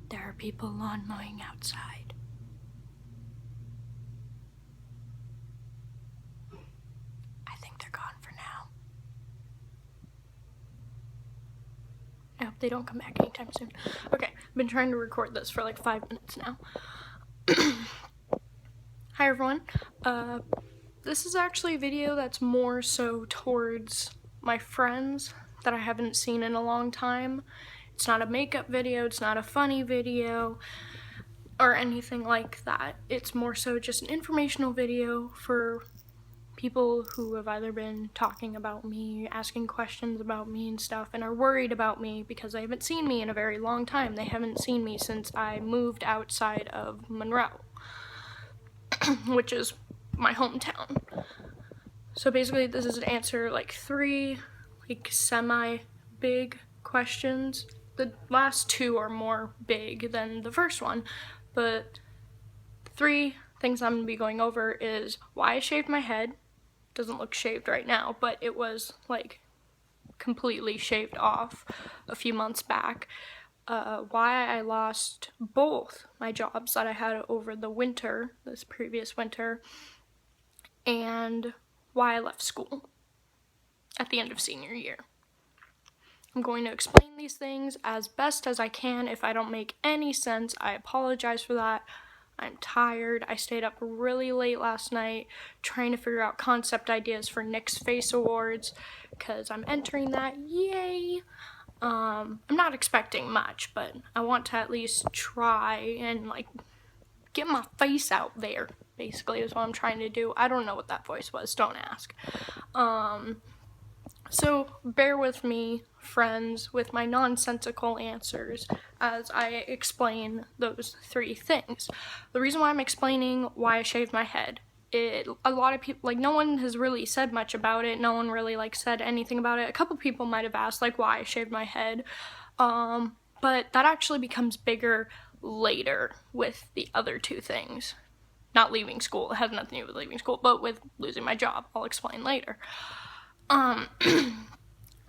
There are people lawn mowing outside. I think they're gone for now. I hope they don't come back anytime soon. Okay, I've been trying to record this for like 5 minutes now. Hi everyone. This is actually a video that's more so towards my friends that I haven't seen in a long time. It's not a makeup video, it's not a funny video, or anything like that. It's more so just an informational video for people who have either been talking about me, asking questions about me and stuff, and are worried about me because they haven't seen me in a very long time. They haven't seen me since I moved outside of Monroe, which is my hometown. So basically this is to answer like 3 like semi-big questions. The last 2 are more big than the first one, but 3 things I'm going to be going over is why I shaved my head. Doesn't look shaved right now, but it was like completely shaved off a few months back. Why I lost both my jobs that I had over the winter, this previous winter, and why I left school at the end of senior year. I'm going to explain these things as best as I can. If I don't make any sense, I apologize for that. I'm tired. I stayed up really late last night trying to figure out concept ideas for Nick's Face Awards because I'm entering that. Yay! I'm not expecting much, but I want to at least try and like get my face out there, basically is what I'm trying to do. I don't know what that voice was, don't ask. So bear with me, friends, with my nonsensical answers as I explain those 3 things. The reason why I'm explaining why I shaved my head, a lot of people, like, no one has really said much about it. No one really, like, said anything about it. A couple people might have asked, like, why I shaved my head. But that actually becomes bigger later with the other 2 things. Not leaving school. It has nothing to do with leaving school, but with losing my job. I'll explain later.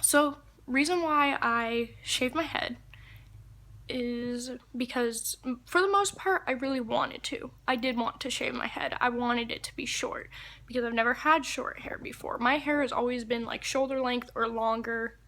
So, reason why I shaved my head is because, for the most part, I really wanted to. I did want to shave my head. I wanted it to be short, because I've never had short hair before. My hair has always been, like, shoulder length or longer,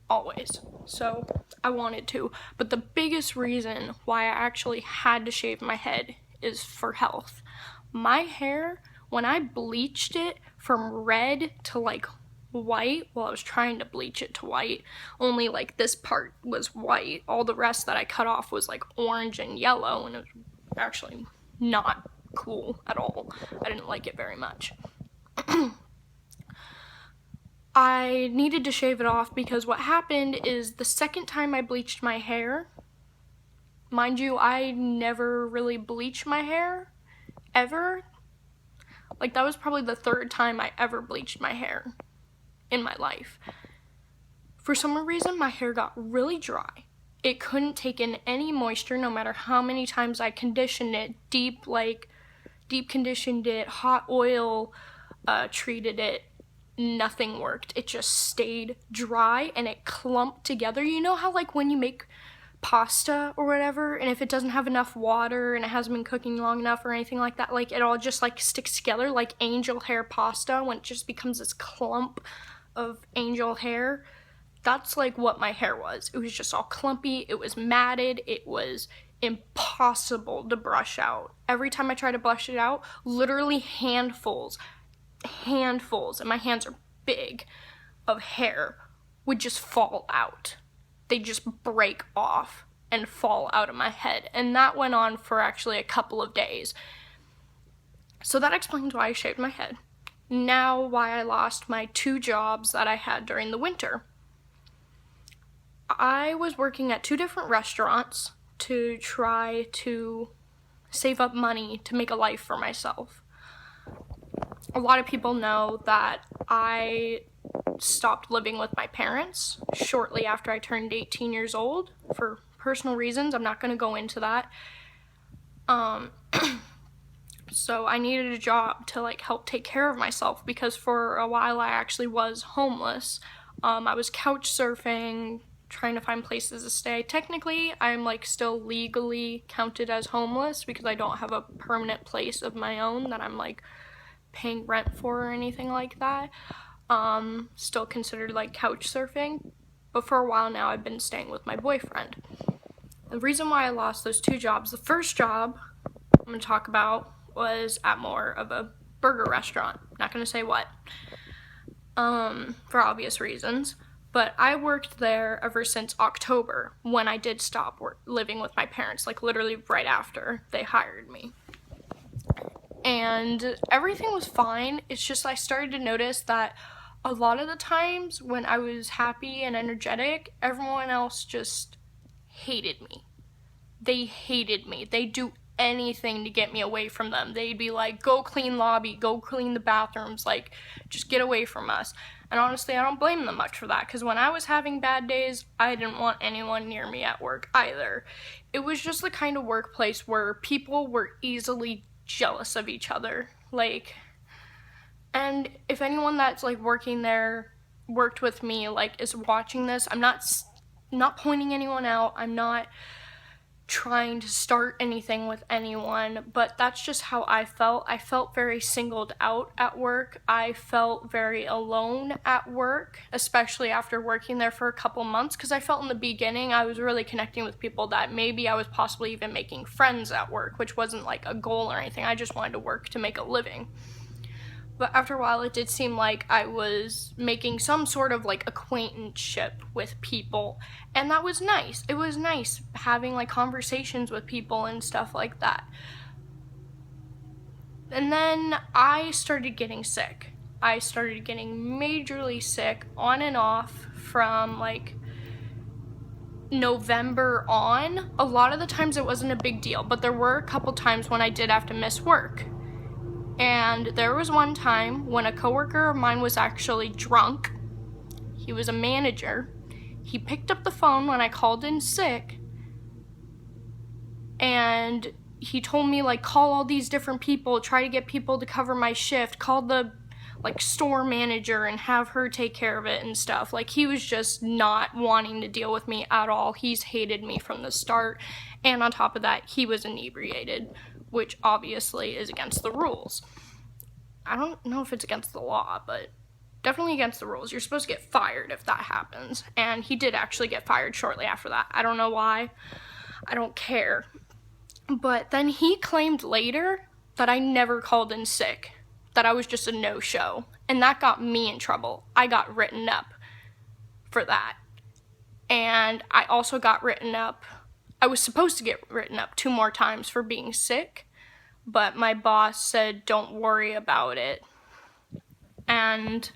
always. So, I wanted to. But the biggest reason why I actually had to shave my head is for health. My hair, when I bleached it from red to, like, white, well, I was trying to bleach it to white, only like this part was white. All the rest that I cut off was like orange and yellow, and it was actually not cool at all. I didn't like it very much. I needed to shave it off because what happened is the second time I bleached my hair, mind you, I never really bleached my hair, ever. Like, that was probably the 3rd time I ever bleached my hair in my life. For some reason, my hair got really dry. It couldn't take in any moisture no matter how many times I conditioned it, deep conditioned it, hot oil treated it. Nothing worked. It just stayed dry and it clumped together. You know how like when you make pasta or whatever, and if it doesn't have enough water and it hasn't been cooking long enough or anything like that, like it all just like sticks together like angel hair pasta when it just becomes this clump of angel hair. That's like what my hair was. It was just all clumpy, it was matted, it was impossible to brush out. Every time I try to brush it out, literally handfuls, and my hands are big, of hair would just fall out. They just break off and fall out of my head. And that went on for actually a couple of days. So that explains why I shaved my head. Now why I lost my 2 jobs that I had during the winter. I was working at 2 different restaurants to try to save up money to make a life for myself. A lot of people know that I stopped living with my parents shortly after I turned 18 years old for personal reasons. I'm not going to go into that. So I needed a job to like help take care of myself because for a while I actually was homeless. I was couch surfing, trying to find places to stay. Technically, I'm like still legally counted as homeless because I don't have a permanent place of my own that I'm like paying rent for or anything like that. Still considered like couch surfing, but for a while now I've been staying with my boyfriend. The reason why I lost those 2 jobs, the first job I'm going to talk about was at more of a burger restaurant. Not going to say what, for obvious reasons, but I worked there ever since October when I did stop living with my parents, like literally right after they hired me. And everything was fine. It's just I started to notice that a lot of the times when I was happy and energetic, everyone else just hated me. They hated me. They'd do anything to get me away from them. They'd be like, go clean lobby, go clean the bathrooms, like, just get away from us. And honestly, I don't blame them much for that, because when I was having bad days, I didn't want anyone near me at work either. It was just the kind of workplace where people were easily jealous of each other. Like, and if anyone that's like working there, worked with me, like is watching this, I'm not pointing anyone out. I'm not trying to start anything with anyone, but that's just how I felt. I felt very singled out at work. I felt very alone at work, especially after working there for a couple months, because I felt in the beginning I was really connecting with people that maybe I was possibly even making friends at work, which wasn't like a goal or anything. I just wanted to work to make a living. But after a while, it did seem like I was making some sort of like acquaintanceship with people, and that was nice. It was nice having like conversations with people and stuff like that. And then I started getting sick. I started getting majorly sick on and off from like November on. A lot of the times it wasn't a big deal, but there were a couple times when I did have to miss work. And there was one time when a coworker of mine was actually drunk. He was a manager. He picked up the phone when I called in sick, and he told me, like, call all these different people, try to get people to cover my shift, call the, like, store manager and have her take care of it and stuff. Like, he was just not wanting to deal with me at all. He's hated me from the start, and on top of that, he was inebriated, which obviously is against the rules. I don't know if it's against the law, but definitely against the rules. You're supposed to get fired if that happens, and he did actually get fired shortly after that. I don't know why. I don't care. But then he claimed later that I never called in sick, that I was just a no-show, and that got me in trouble. I got written up for that, and I also got written up. I was supposed to get written up 2 more times for being sick, but my boss said, don't worry about it. And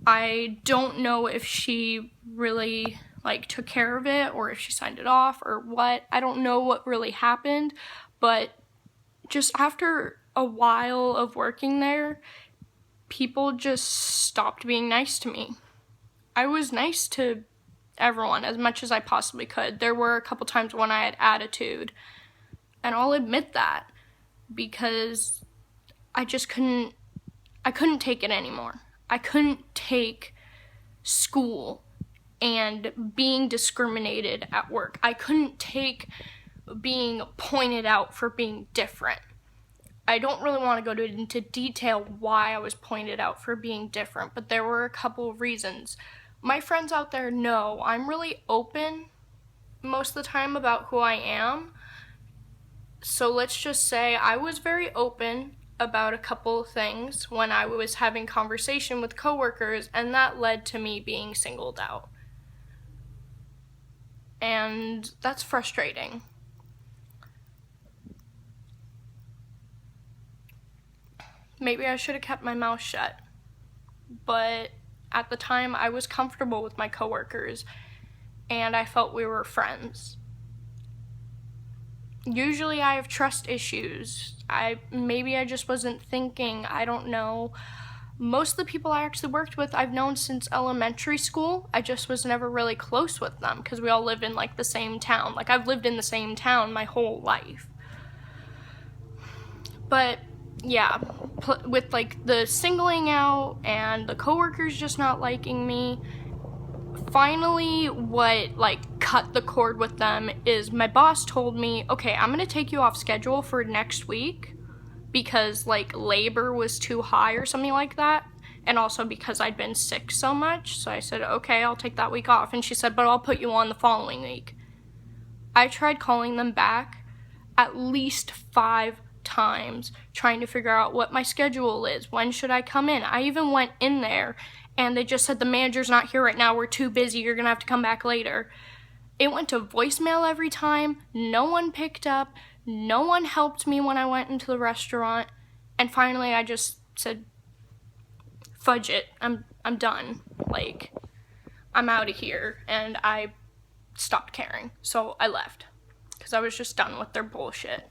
I don't know if she really, like, took care of it or if she signed it off or what. I don't know what really happened, but just after a while of working there, people just stopped being nice to me. I was nice to everyone as much as I possibly could. There were a couple times when I had attitude, and I'll admit that, because I just couldn't take it anymore. I couldn't take school and being discriminated at work. I couldn't take being pointed out for being different. I don't really want to go into detail why I was pointed out for being different, but there were a couple of reasons. My friends out there know I'm really open most of the time about who I am. So let's just say I was very open about a couple of things when I was having conversation with coworkers, and that led to me being singled out. And that's frustrating. Maybe I should have kept my mouth shut, but at the time I was comfortable with my coworkers and I felt we were friends. Usually I have trust issues. Maybe I just wasn't thinking, I don't know. Most of the people I actually worked with I've known since elementary school. I just was never really close with them because we all lived in like the same town. Like I've lived in the same town my whole life. But yeah, with like the singling out and the coworkers just not liking me, finally, what like cut the cord with them is my boss told me, okay, I'm gonna take you off schedule for next week because like labor was too high or something like that, and also because I'd been sick so much. So I said, okay, I'll take that week off. And she said, but I'll put you on the following week. I tried calling them back at least 5 times trying to figure out what my schedule is. When should I come in? I even went in there and they just said, the manager's not here right now. We're too busy. You're gonna have to come back later. It went to voicemail every time. No one picked up. No one helped me when I went into the restaurant. And finally I just said, fudge it. I'm done. Like, I'm out of here. And I stopped caring. So I left because I was just done with their bullshit.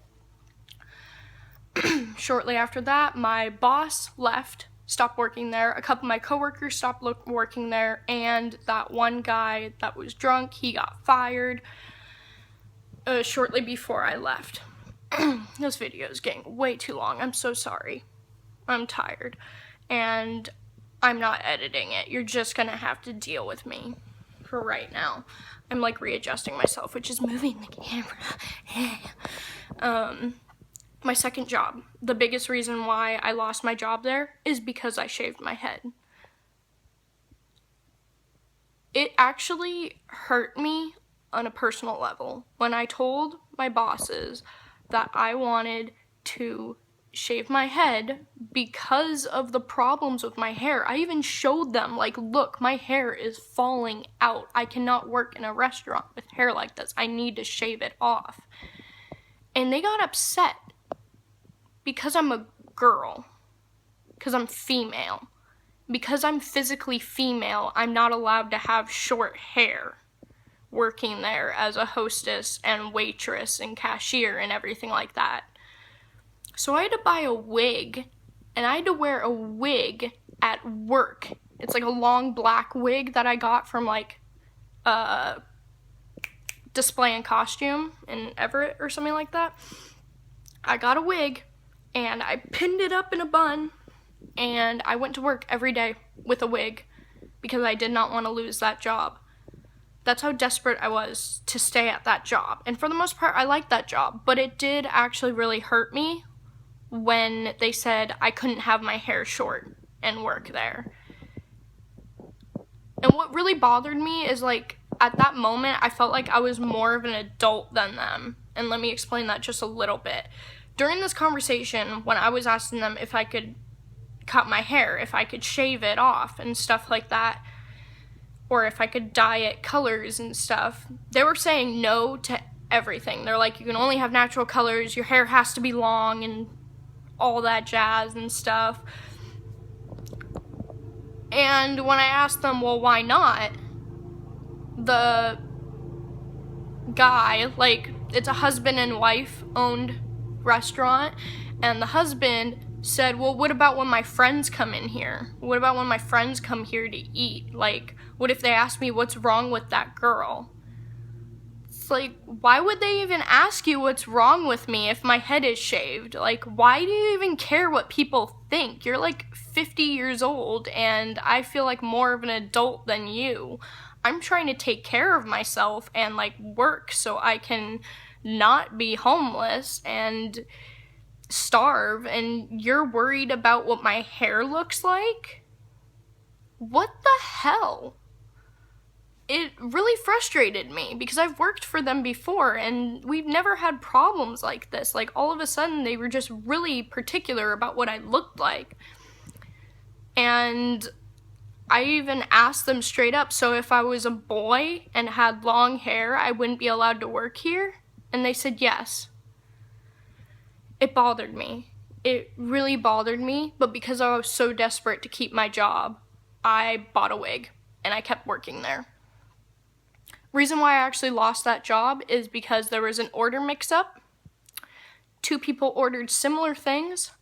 Shortly after that, my boss left, stopped working there. A couple of my coworkers stopped working there, and that one guy that was drunk, he got fired shortly before I left. This video is getting way too long. I'm so sorry. I'm tired, and I'm not editing it. You're just gonna have to deal with me for right now. I'm like readjusting myself, which is moving the camera. My second job, the biggest reason why I lost my job there is because I shaved my head. It actually hurt me on a personal level when I told my bosses that I wanted to shave my head because of the problems with my hair. I even showed them, like, look, my hair is falling out. I cannot work in a restaurant with hair like this. I need to shave it off. And they got upset. Because I'm a girl, because I'm female, because I'm physically female, I'm not allowed to have short hair working there as a hostess and waitress and cashier and everything like that. So I had to buy a wig, and I had to wear a wig at work. It's like a long black wig that I got from like Display and Costume in Everett or something like that. I got a wig. And I pinned it up in a bun, and I went to work every day with a wig because I did not want to lose that job. That's how desperate I was to stay at that job. And for the most part, I liked that job, but it did actually really hurt me when they said I couldn't have my hair short and work there. And what really bothered me is, like, at that moment, I felt like I was more of an adult than them. And let me explain that just a little bit. During this conversation, when I was asking them if I could cut my hair, if I could shave it off and stuff like that, or if I could dye it colors and stuff, they were saying no to everything. They're like, you can only have natural colors, your hair has to be long, and all that jazz and stuff. And when I asked them, well, why not? The guy, like, it's a husband and wife owned restaurant, and the husband said, well, what about when my friends come in here? What about when my friends come here to eat? Like, what if they ask me what's wrong with that girl? It's like, why would they even ask you what's wrong with me if my head is shaved? Like, why do you even care what people think? You're like 50 years old, and I feel like more of an adult than you. I'm trying to take care of myself and like work so I can not be homeless and starve, and you're worried about what my hair looks like? What the hell? It really frustrated me because I've worked for them before and we've never had problems like this. Like, all of a sudden they were just really particular about what I looked like. And I even asked them straight up, so if I was a boy and had long hair, I wouldn't be allowed to work here? And they said yes. It bothered me. It really bothered me, but because I was so desperate to keep my job, I bought a wig and I kept working there. Reason why I actually lost that job is because there was an order mix-up. 2 people ordered similar things.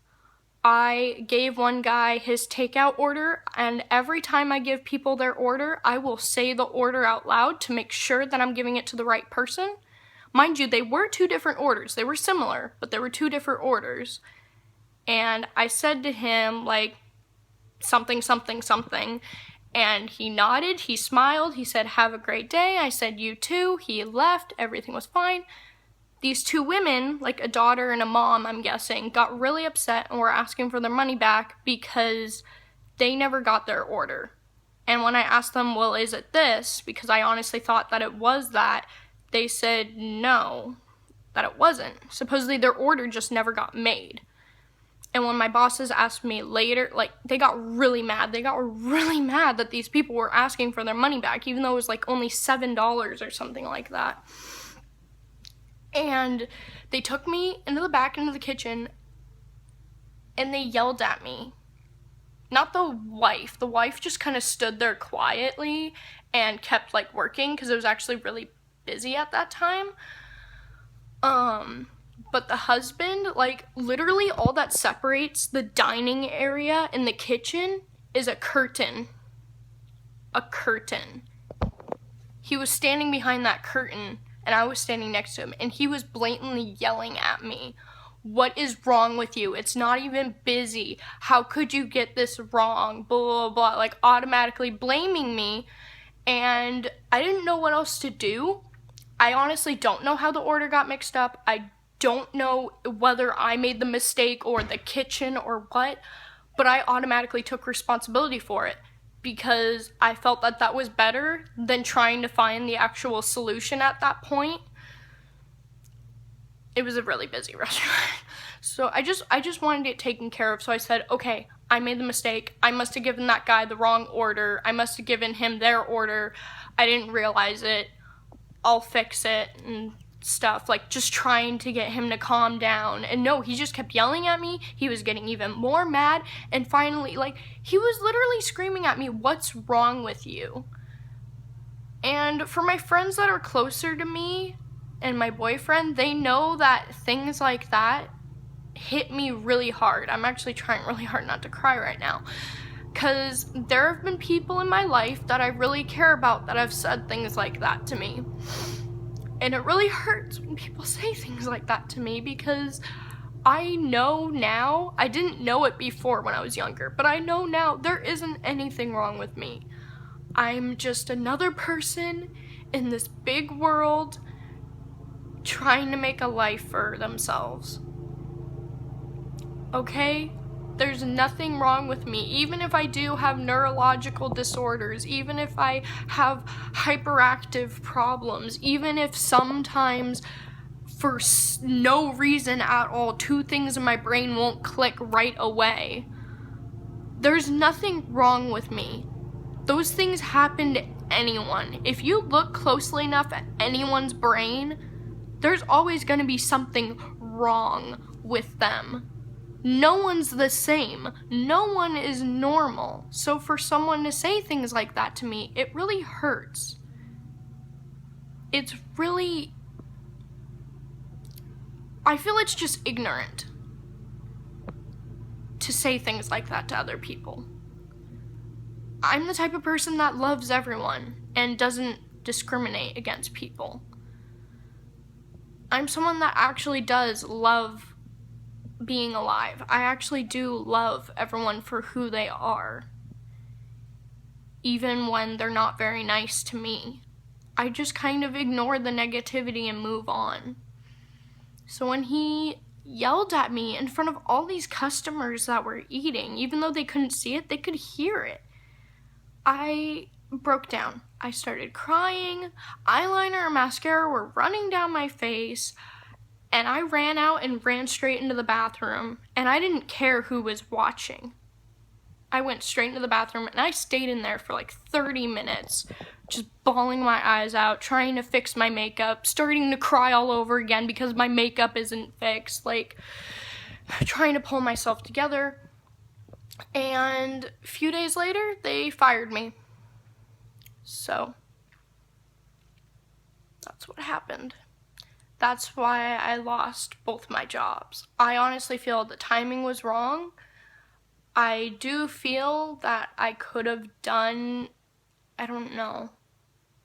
I gave one guy his takeout order, and every time I give people their order, I will say the order out loud to make sure that I'm giving it to the right person. Mind you, they were 2 different orders. They were similar, but they were 2 different orders. And I said to him, like, something, something, something. And he nodded, he smiled, he said, "Have a great day." I said, "You too." He left, everything was fine. These two women, like a daughter and a mom, I'm guessing, got really upset and were asking for their money back because they never got their order. And when I asked them, "Well, is it this?" because I honestly thought that it was that, they said no, that it wasn't. Supposedly their order just never got made. And when my bosses asked me later, like, they got really mad. They got really mad that these people were asking for their money back, even though it was like only $7 or something like that. And they took me into the back, into the kitchen, and they yelled at me. Not the wife. The wife just kind of stood there quietly and kept like working because it was actually really busy at that time. But the husband, like, literally all that separates the dining area and the kitchen is a curtain. A curtain. He was standing behind that curtain, and I was standing next to him, and he was blatantly yelling at me. "What is wrong with you? It's not even busy. How could you get this wrong?" Blah, blah, blah. Like, automatically blaming me, and I didn't know what else to do. I honestly don't know how the order got mixed up. I don't know whether I made the mistake or the kitchen or what, but I automatically took responsibility for it because I felt that that was better than trying to find the actual solution at that point. It was a really busy restaurant. So I just wanted it taken care of. So I said, "Okay, I made the mistake. I must have given that guy the wrong order. I must have given him their order. I didn't realize it. I'll fix it," and stuff, like just trying to get him to calm down. And no, he just kept yelling at me. He was getting even more mad, and finally, like, he was literally screaming at me, "What's wrong with you?" And for my friends that are closer to me and my boyfriend, they know that things like that hit me really hard. I'm actually trying really hard not to cry right now, because there have been people in my life that I really care about that have said things like that to me. And it really hurts when people say things like that to me, because I know now, I didn't know it before when I was younger, but I know now there isn't anything wrong with me. I'm just another person in this big world trying to make a life for themselves. Okay? There's nothing wrong with me. Even if I do have neurological disorders, even if I have hyperactive problems, even if sometimes for no reason at all, two things in my brain won't click right away, there's nothing wrong with me. Those things happen to anyone. If you look closely enough at anyone's brain, there's always going to be something wrong with them. No one's the same. No one is normal. So for someone to say things like that to me, it really hurts. It's really... I feel it's just ignorant to say things like that to other people. I'm the type of person that loves everyone and doesn't discriminate against people. I'm someone that actually does love being alive. I actually do love everyone for who they are, even when they're not very nice to me. I just kind of ignore the negativity and move on. So when he yelled at me in front of all these customers that were eating, even though they couldn't see it, they could hear it, I broke down. I started crying. Eyeliner and mascara were running down my face. And I ran out and ran straight into the bathroom, and I didn't care who was watching. I went straight into the bathroom, and I stayed in there for like 30 minutes, just bawling my eyes out, trying to fix my makeup, starting to cry all over again because my makeup isn't fixed, like, trying to pull myself together. And a few days later, they fired me. So, that's what happened. That's why I lost both my jobs. I honestly feel the timing was wrong. I do feel that I could have done, I don't know.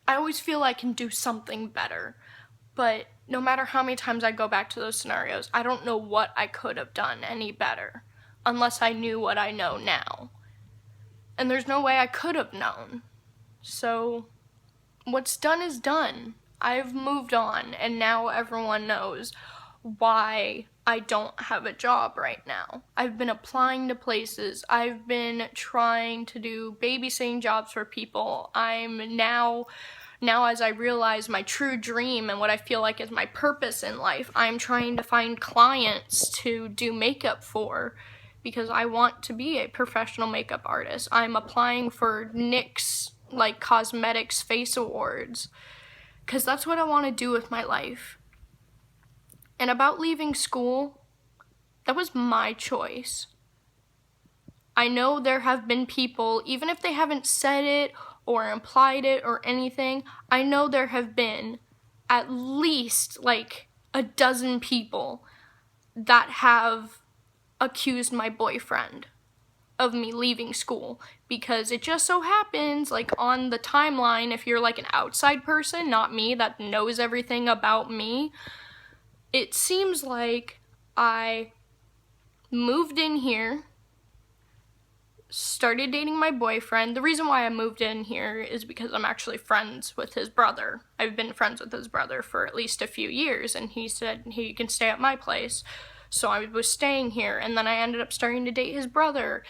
I always feel I can do something better. But no matter how many times I go back to those scenarios, I don't know what I could have done any better, unless I knew what I know now. And there's no way I could have known. So what's done is done. I've moved on, and now everyone knows why I don't have a job right now. I've been applying to places. I've been trying to do babysitting jobs for people. I'm now as I realize my true dream and what I feel like is my purpose in life, I'm trying to find clients to do makeup for, because I want to be a professional makeup artist. I'm applying for NYX, like cosmetics face awards, because that's what I want to do with my life. And about leaving school, that was my choice. I know there have been people, even if they haven't said it or implied it or anything, I know there have been at least like a dozen people that have accused my boyfriend of me leaving school, because it just so happens, like on the timeline, if you're like an outside person, not me, that knows everything about me, it seems like I moved in here, started dating my boyfriend. The reason why I moved in here is because I'm actually friends with his brother. I've been friends with his brother for at least a few years, and he said he can stay at my place. So I was staying here, and then I ended up starting to date his brother.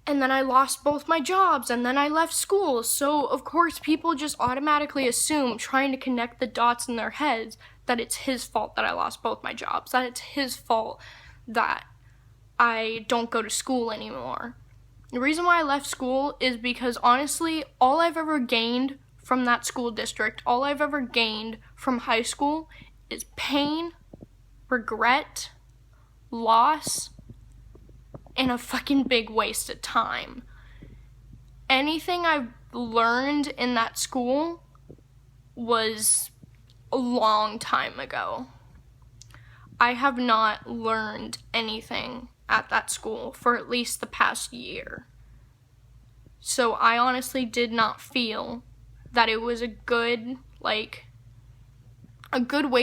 And then I lost both my jobs, and then I left school. So, of course, people just automatically assume, trying to connect the dots in their heads, that it's his fault that I lost both my jobs, that it's his fault that I don't go to school anymore. The reason why I left school is because, honestly, all I've ever gained from that school district, all I've ever gained from high school is pain, regret, loss, and a fucking big waste of time. Anything I've learned in that school was a long time ago. I have not learned anything at that school for at least the past year. So I honestly did not feel that it was a good way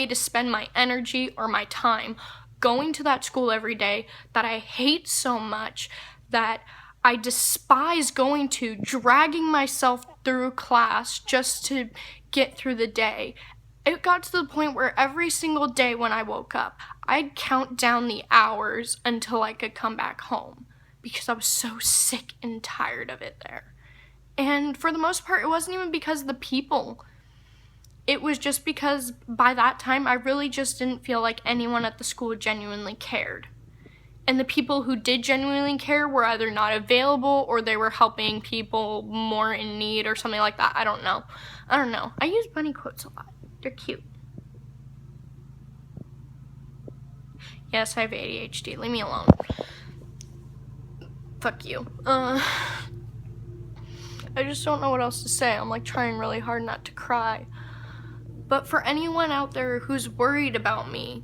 to spend my energy or my time going to that school every day that I hate so much, that I despise going to, dragging myself through class just to get through the day. It got to the point where every single day when I woke up, I'd count down the hours until I could come back home, because I was so sick and tired of it there. And for the most part, it wasn't even because of the people. It was just because by that time, I really just didn't feel like anyone at the school genuinely cared. And the people who did genuinely care were either not available, or they were helping people more in need or something like that. I don't know. I use bunny quotes a lot. They're cute. Yes, I have ADHD. Leave me alone. Fuck you. I just don't know what else to say. I'm like trying really hard not to cry. But for anyone out there who's worried about me,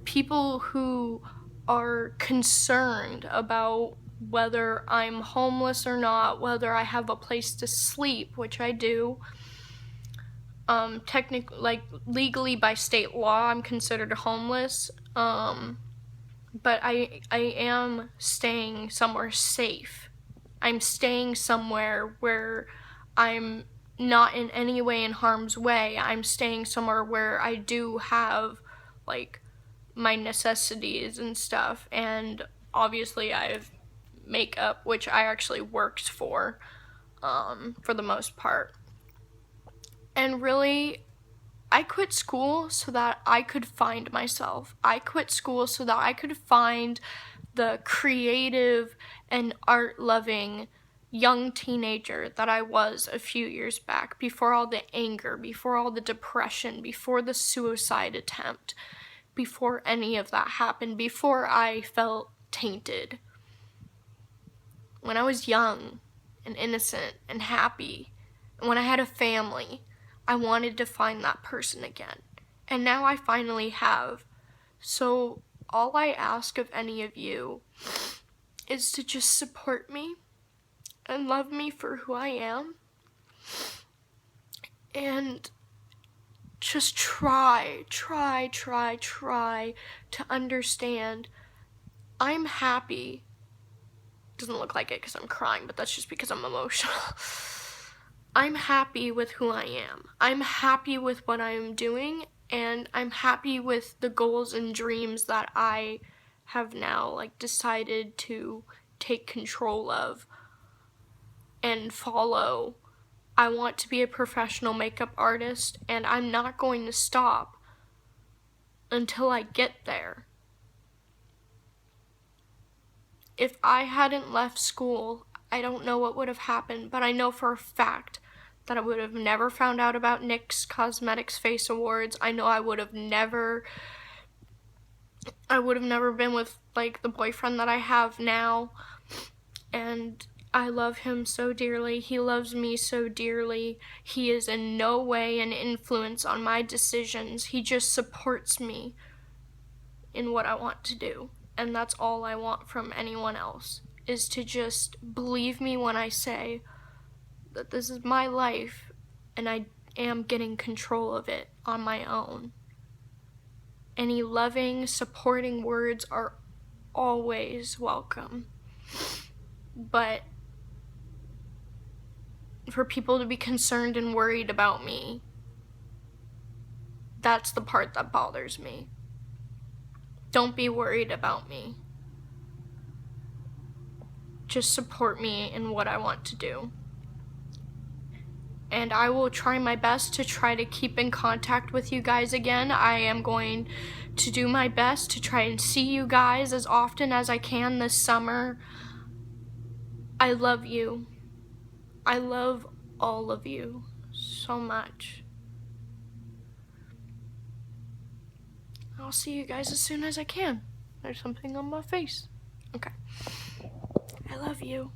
people who are concerned about whether I'm homeless or not, whether I have a place to sleep, which I do, technically, like legally by state law, I'm considered homeless, but I am staying somewhere safe. I'm staying somewhere where I'm not in any way in harm's way. I'm staying somewhere where I do have, like, my necessities and stuff, and obviously I have makeup, which I actually worked for the most part. And really, I quit school so that I could find myself. I quit school so that I could find the creative and art-loving young teenager that I was a few years back, before all the anger, before all the depression, before the suicide attempt, before any of that happened, before I felt tainted. When I was young and innocent and happy, and when I had a family, I wanted to find that person again. And now I finally have. So all I ask of any of you is to just support me and love me for who I am. And just try to understand I'm happy Doesn't look like it because I'm crying, but that's just because I'm emotional. I'm happy with who I am. I'm happy with what I am doing, and I'm happy with the goals and dreams that I have now like decided to take control of and follow. I want to be a professional makeup artist, and I'm not going to stop until I get there. If I hadn't left school, I don't know what would have happened, but I know for a fact that I would have never found out about NYX Cosmetics Face Awards. I know I would have never been with like the boyfriend that I have now, and I love him so dearly. He loves me so dearly. He is in no way an influence on my decisions. He just supports me in what I want to do. And that's all I want from anyone else, is to just believe me when I say that this is my life and I am getting control of it on my own. Any loving, supporting words are always welcome. But for people to be concerned and worried about me, that's the part that bothers me. Don't be worried about me. Just support me in what I want to do. And I will try my best to try to keep in contact with you guys again. I am going to do my best to try and see you guys as often as I can this summer. I love you. I love all of you so much. I'll see you guys as soon as I can. There's something on my face. Okay. I love you.